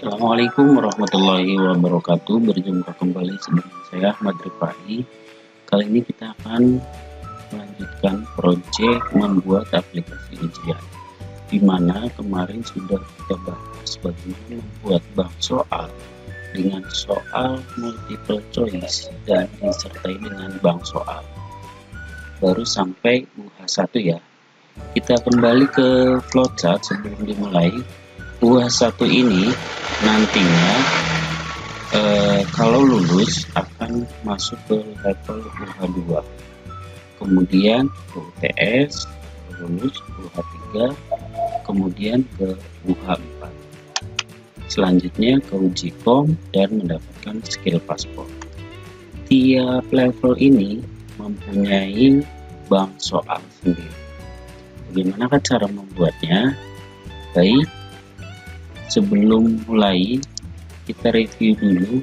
Assalamualaikum warahmatullahi wabarakatuh. Berjumpa kembali dengan saya Ahmad Rifai. Kali ini kita akan melanjutkan proyek membuat aplikasi ujian, di mana kemarin sudah kita bahas bagaimana membuat bank soal dengan soal multiple choice dan disertai dengan bank soal. Baru sampai UH1 ya. Kita kembali ke flowchart sebelum dimulai. UH1 ini nantinya kalau lulus akan masuk ke level UH2, kemudian ke UTS, lulus UH3, kemudian ke UH4, selanjutnya ke uji kom dan mendapatkan skill paspor. Tiap level ini mempunyai bank soal sendiri. Bagaimana cara membuatnya? Baik, sebelum mulai kita review dulu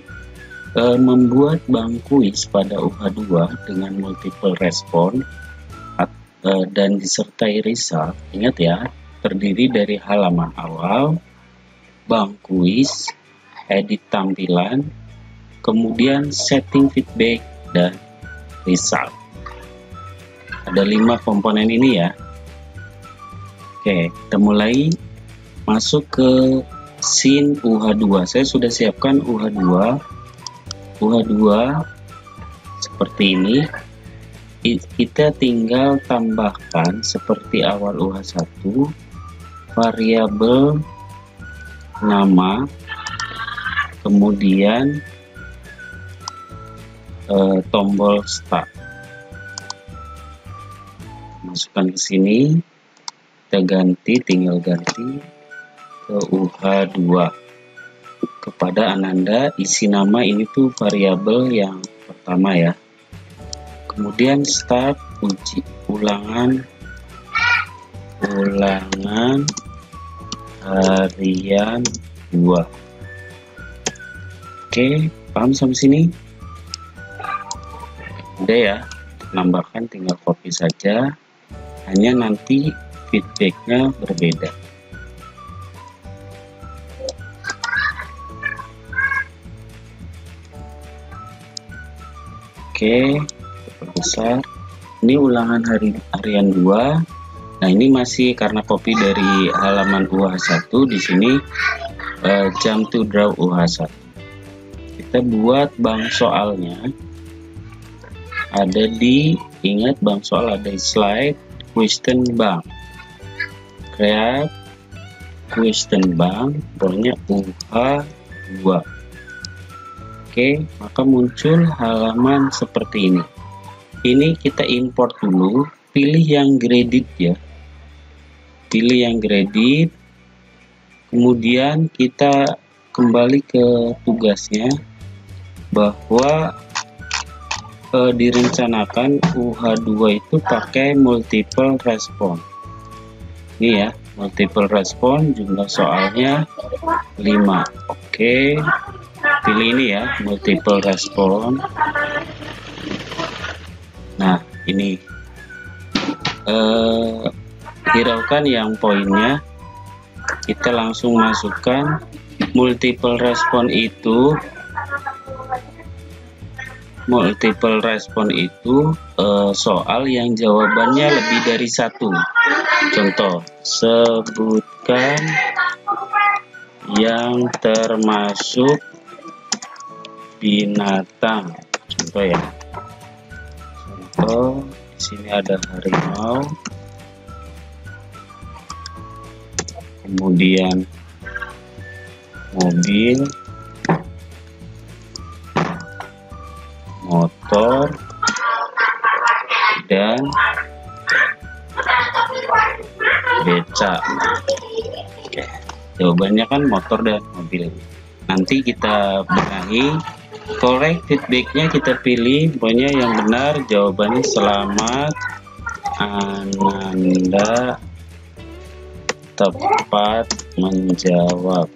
membuat bank kuis pada UH2 dengan multiple respon dan disertai result. Ingat ya, terdiri dari halaman awal, bank kuis, edit tampilan, kemudian setting feedback dan result. Ada 5 komponen ini ya. Oke, kita mulai masuk ke scene UH2. Saya sudah siapkan UH2 seperti ini. Kita tinggal tambahkan seperti awal UH1 variabel nama, kemudian tombol start. Masukkan ke sini, kita tinggal ganti ke UH2 kepada Ananda. Isi nama ini tuh variabel yang pertama ya. Kemudian start ulangan harian 2. Oke, paham sampai sini? Udah ya, nambahkan tinggal copy saja, hanya nanti feedbacknya berbeda. Oke, perbesar. Ini ulangan harian 2. Nah, ini masih karena copy dari halaman UH1 di sini, jam to draw UH1. Kita buat bank soalnya. Ingat bank soal ada slide, question bank. Create question bank, role-nya UH2. Oke, maka muncul halaman seperti ini. Ini kita import dulu, pilih yang graded ya. Pilih yang graded. Kemudian kita kembali ke tugasnya bahwa direncanakan UH2 itu pakai multiple respon. Ini ya, multiple respon, jumlah soalnya 5. Oke. Pilih ini ya, multiple respon. Nah, ini hiraukan yang poinnya. Kita langsung masukkan multiple respon itu. Multiple respon itu soal yang jawabannya lebih dari 1. Contoh, sebutkan yang termasuk binatang. Contoh ya. Contoh, di sini ada harimau. Kemudian mobil, motor, dan becak. Oke, jawabannya kan motor dan mobil. Nanti kita benahi, correct feedbacknya kita pilih, pokoknya yang benar jawabannya selamat Ananda tepat menjawab.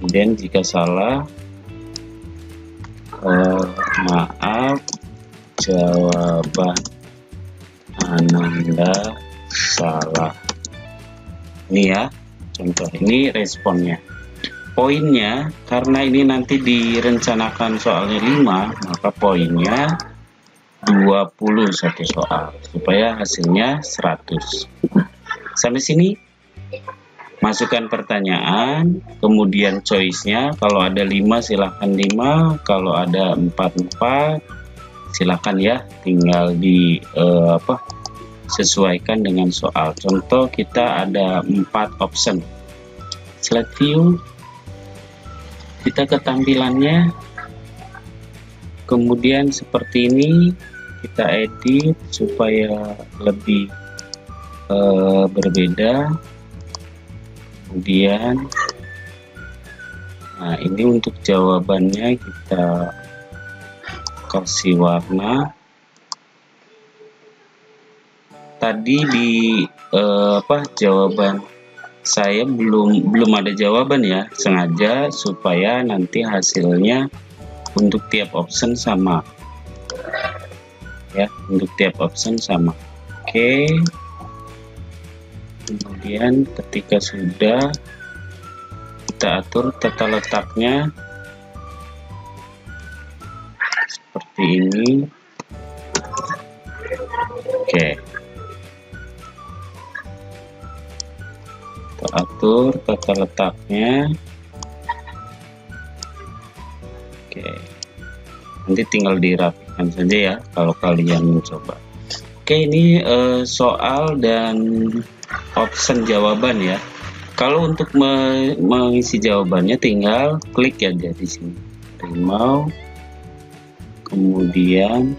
Kemudian jika salah, maaf, jawaban Ananda salah. Ini ya, contoh ini responnya. poinnya, karena ini nanti direncanakan soalnya 5, maka poinnya 21 soal supaya hasilnya 100. Sampai sini masukkan pertanyaan, kemudian choice-nya. Kalau ada 5 silahkan 5, kalau ada 4 silahkan ya, tinggal di sesuaikan dengan soal. Contoh kita ada 4 option. Slide view, kita ke tampilannya, kemudian seperti ini kita edit supaya lebih berbeda. Kemudian nah ini untuk jawabannya kita kasih warna. Tadi di jawaban saya belum ada jawaban ya, sengaja supaya nanti hasilnya untuk tiap option sama ya, untuk tiap option sama. Oke, kemudian ketika sudah, kita atur tata letaknya seperti ini. Oke, kita atur tata letaknya. Oke, nanti tinggal dirapikan saja ya kalau kalian mencoba. Oke, ini soal dan option jawaban ya. Kalau untuk mengisi jawabannya tinggal klik ya di sini, remove, kemudian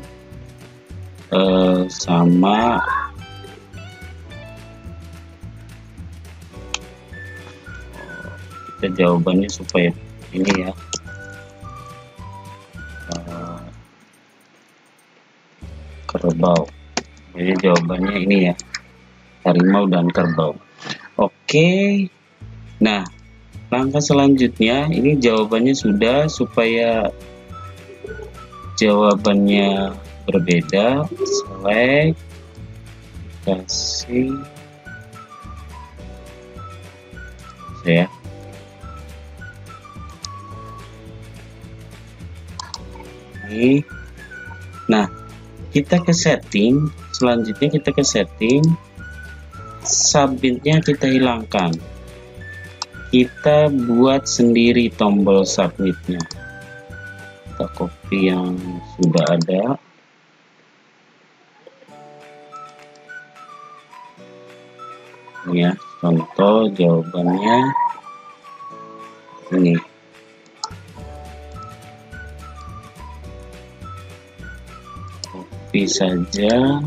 sama kita jawabannya supaya ini ya, kerbau. Jadi jawabannya ini ya, harimau dan kerbau. Oke, nah langkah selanjutnya ini jawabannya sudah, supaya jawabannya berbeda, select, kasih ya. Ini, nah kita ke setting, selanjutnya kita ke setting, submitnya kita hilangkan, kita buat sendiri tombol submitnya. Kita copy yang sudah ada, ini ya, contoh jawabannya ini. Copy saja,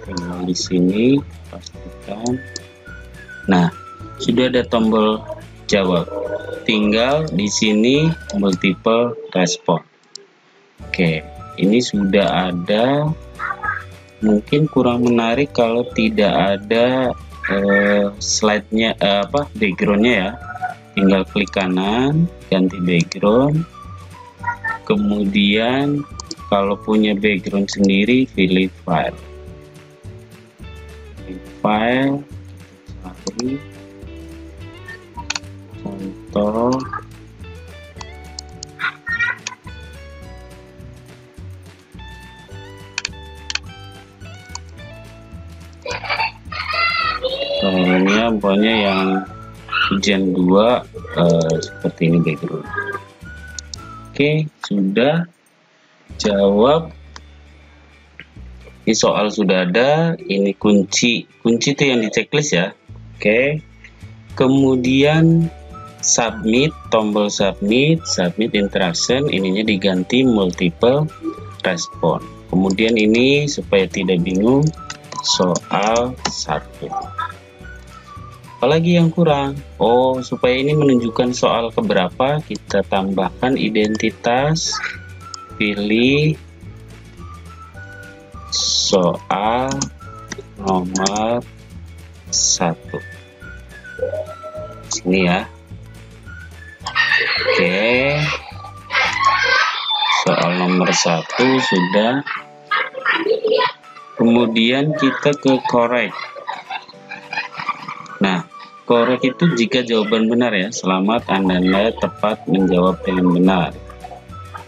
tinggal di sini pastikan. Nah, sudah ada tombol jawab, tinggal di sini multiple respon. Oke, ini sudah ada. Mungkin kurang menarik kalau tidak ada slide-nya, background-nya ya. Tinggal klik kanan, ganti background. Kemudian kalau punya background sendiri, pilih file. File, cari contoh soalnya pokoknya yang ujian 2 seperti ini background. Oke, sudah jawab. Ini soal sudah ada, ini kunci itu yang di checklist ya. Oke, kemudian submit, tombol submit interaction, ininya diganti multiple respon. Kemudian ini supaya tidak bingung, soal 1. Apalagi yang kurang? Oh, supaya ini menunjukkan soal keberapa, kita tambahkan identitas, pilih soal nomor 1 sini ya. Oke, soal nomor 1 sudah. Kemudian kita ke correct. Nah, Korek itu jika jawaban benar ya. Selamat, Anda tepat menjawab dengan benar.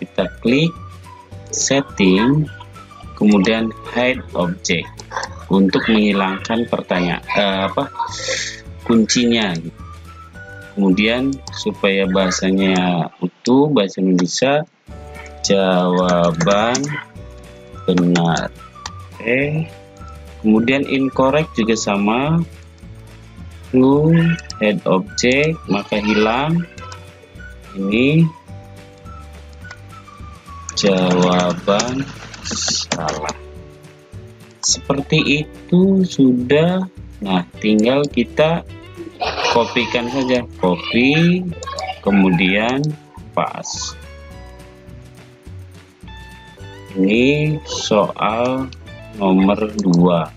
Kita klik setting, kemudian hide object untuk menghilangkan pertanyaan kuncinya. Kemudian supaya bahasanya utuh, bahasa Indonesia, jawaban benar. Oke. Kemudian incorrect juga sama, head object, maka hilang ini jawaban salah. Seperti itu sudah. Nah, tinggal kita kopikan saja, copy kemudian paste. Ini soal nomor 2,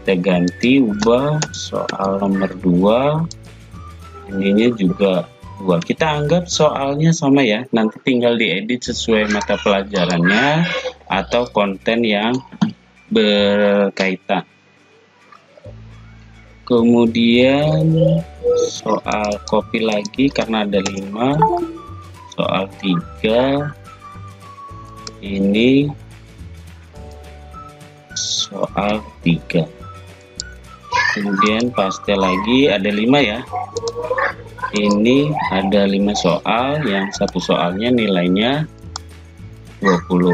kita ganti, ubah soal nomor 2, ininya juga 2. Kita anggap soalnya sama ya, nanti tinggal diedit sesuai mata pelajarannya atau konten yang berkaitan. Kemudian soal copy lagi karena ada 5, soal 3, ini soal 3, kemudian paste lagi, ada 5 ya. Ini ada 5 soal, yang satu soalnya nilainya 20.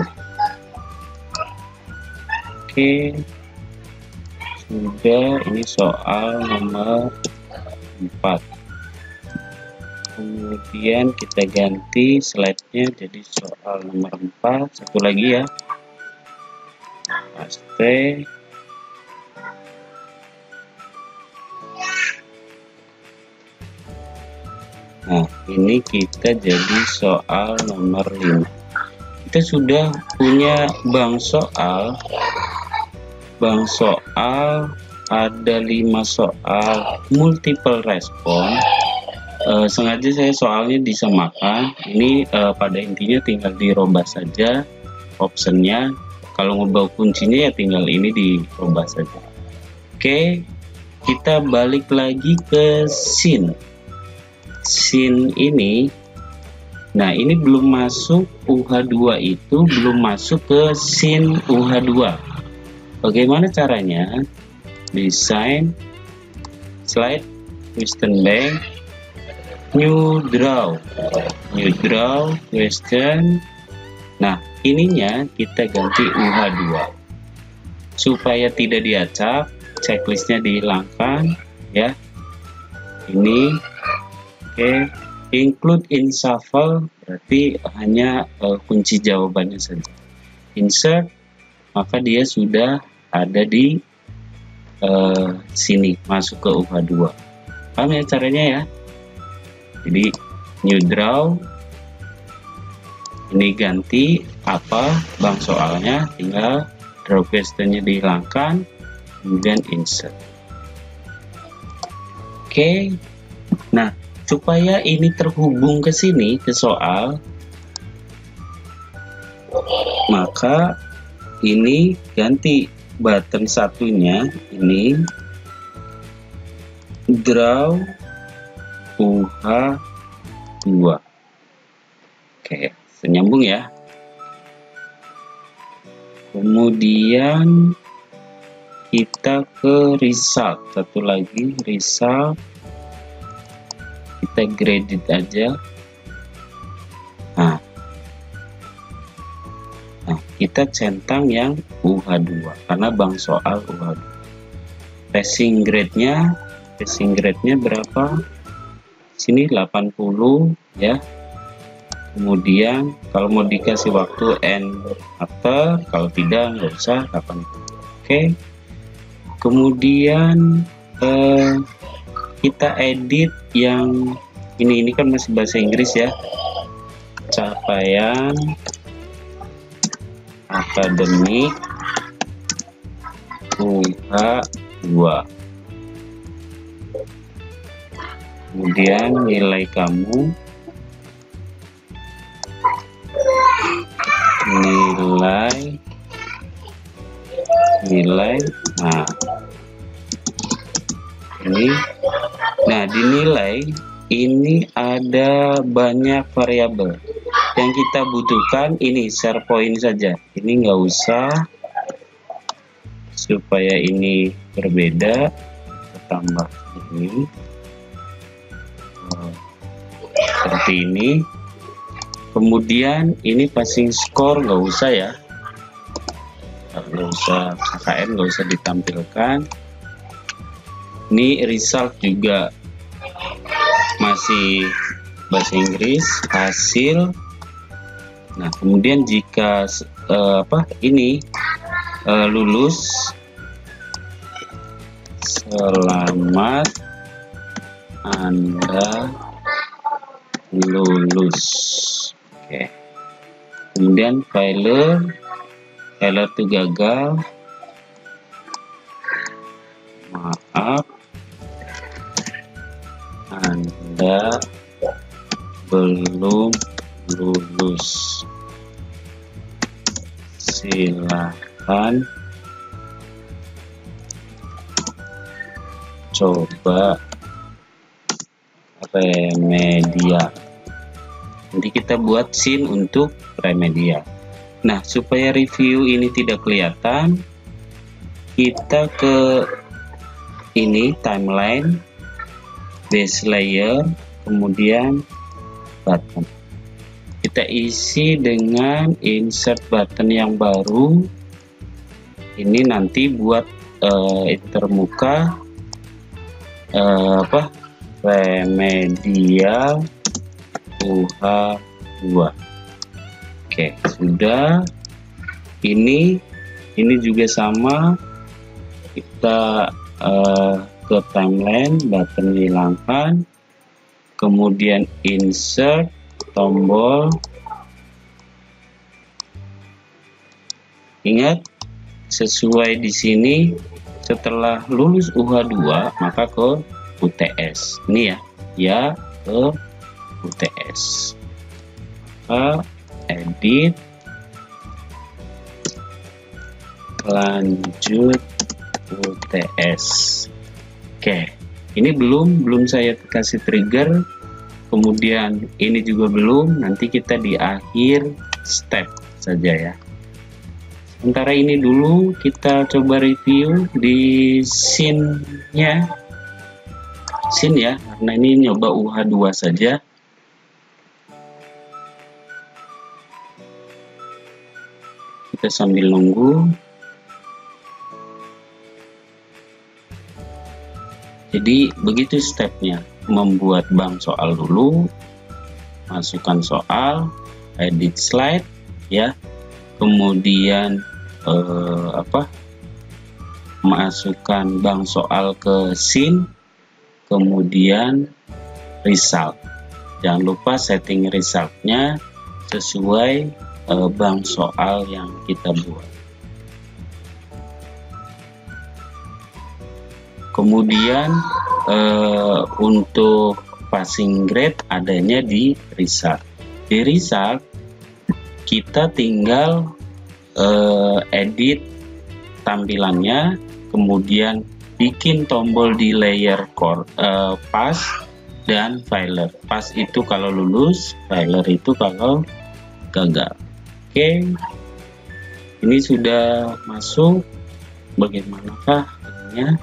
Oke, sudah. Ini soal nomor 4. Kemudian kita ganti slide-nya jadi soal nomor 4, satu lagi ya, paste. Nah, ini kita jadi soal nomor 5. Kita sudah punya bank soal. Bank soal ada 5 soal multiple respon. Sengaja saya soalnya disamakan. Ini pada intinya tinggal dirubah saja optionnya. Kalau ngubah kuncinya ya tinggal ini dirubah saja. Oke, kita balik lagi ke scene ini. Nah, ini belum masuk UH2, itu belum masuk ke scene UH2. Bagaimana caranya? Design, slide, question bank, new draw question. Nah, ininya kita ganti UH2 supaya tidak diacak, checklistnya dihilangkan ya. Ini oke. Include in shuffle berarti hanya kunci jawabannya saja. Insert, maka dia sudah ada di sini, masuk ke UH2. Paham ya caranya ya? Jadi new draw, ini ganti apa bank soalnya, tinggal draw questionnya dihilangkan, kemudian insert. Oke. Nah, supaya ini terhubung ke sini, ke soal, maka ini ganti button satunya, ini draw UH2. Oke, senyambung ya. Kemudian kita ke result, satu lagi result, kita graded aja. Nah, kita centang yang UH2 karena bank soal UH2. Passing grade-nya berapa? Sini 80 ya. Kemudian kalau mau dikasih waktu n after, kalau tidak nggak usah 80. Oke. Kemudian kita edit yang ini kan masih bahasa Inggris ya. Capaian akademik UH2. Kemudian nilai kamu, nilai, nah ini. Nah, dinilai ini ada banyak variabel. Yang kita butuhkan ini share point saja. Ini nggak usah, supaya ini berbeda. Kita tambah ini seperti ini. Kemudian ini passing score nggak usah ya, nggak usah KKN, nggak usah ditampilkan. Ini result juga masih bahasa Inggris, hasil. Nah, kemudian jika ini lulus, selamat Anda lulus. Oke. Kemudian failure itu gagal, maaf Anda belum lulus, silahkan coba remedia. Nanti kita buat scene untuk remedia. Nah, supaya review ini tidak kelihatan, kita ke ini timeline, base layer, kemudian button. Kita isi dengan insert button yang baru. Ini nanti buat intermuka remedial UH2. Oke, sudah. Ini juga sama. Kita ke timeline, button hilangkan, kemudian insert, tombol. Ingat, sesuai di sini, setelah lulus UH2 maka ke UTS. Ini ya ke UTS. Edit, lanjut UTS. Oke, ini belum saya kasih trigger, kemudian ini juga belum. Nanti kita di akhir step saja ya. Sementara ini dulu kita coba review di scene-nya, ya, karena ini nyoba UH2 saja. Kita sambil nunggu. Jadi begitu stepnya, membuat bank soal dulu, masukkan soal, edit slide ya, kemudian masukkan bank soal ke scene, kemudian result. Jangan lupa setting resultnya sesuai bank soal yang kita buat. Kemudian untuk passing grade adanya di result. Di result kita tinggal edit tampilannya, kemudian bikin tombol di layer core, pass dan failure. Pass itu kalau lulus, failure itu kalau gagal. Oke, ini sudah masuk. Bagaimanakah ininya?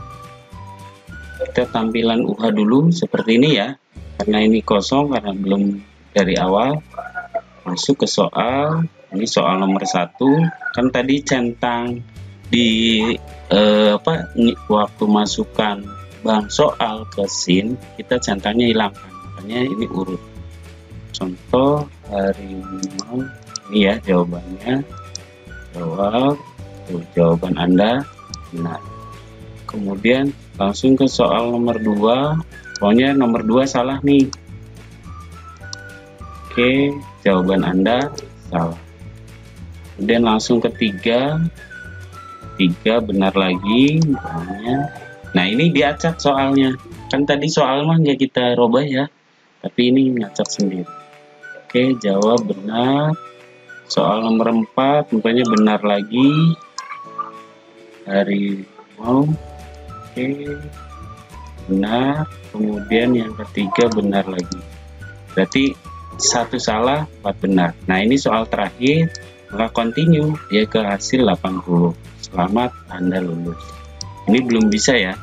Kita tampilan UH dulu seperti ini ya, karena ini kosong karena belum dari awal. Masuk ke soal. Ini soal nomor 1. Kan tadi centang di waktu masukkan bank soal ke scene, kita centangnya hilangkan, makanya ini urut. Contoh harimau, ini ya jawabannya. Jawaban Anda benar. Kemudian langsung ke soal nomor 2. Pokoknya nomor 2 salah nih. Oke, jawaban Anda salah. Kemudian langsung ke 3 benar lagi misalnya. Nah, ini diacak soalnya. Kan tadi soal mah nggak kita robah ya, tapi ini ngacak sendiri. Oke, jawab benar. Soal nomor 4 mukanya benar lagi. Harimau. Oke. benar, kemudian yang ketiga benar lagi. Berarti 1 salah 4 benar. Nah, ini soal terakhir, maka continue dia ke hasil 80. Selamat, Anda lulus. Ini belum bisa ya.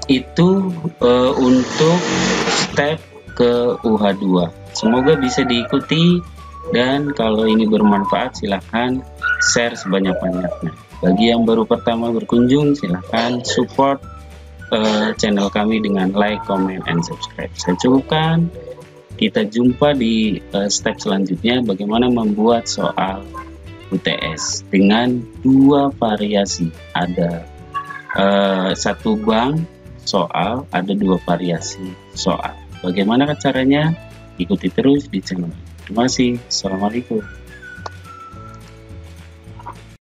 Itu untuk step ke UH2. Semoga bisa diikuti, dan kalau ini bermanfaat silahkan share sebanyak-banyaknya. Bagi yang baru pertama berkunjung, silahkan support channel kami dengan like, comment, and subscribe. Saya cukupkan. Kita jumpa di step selanjutnya, bagaimana membuat soal UTS dengan 2 variasi. Ada 1 bank soal, ada 2 variasi soal. Bagaimana caranya? Ikuti terus di channel. Terima kasih. Assalamualaikum.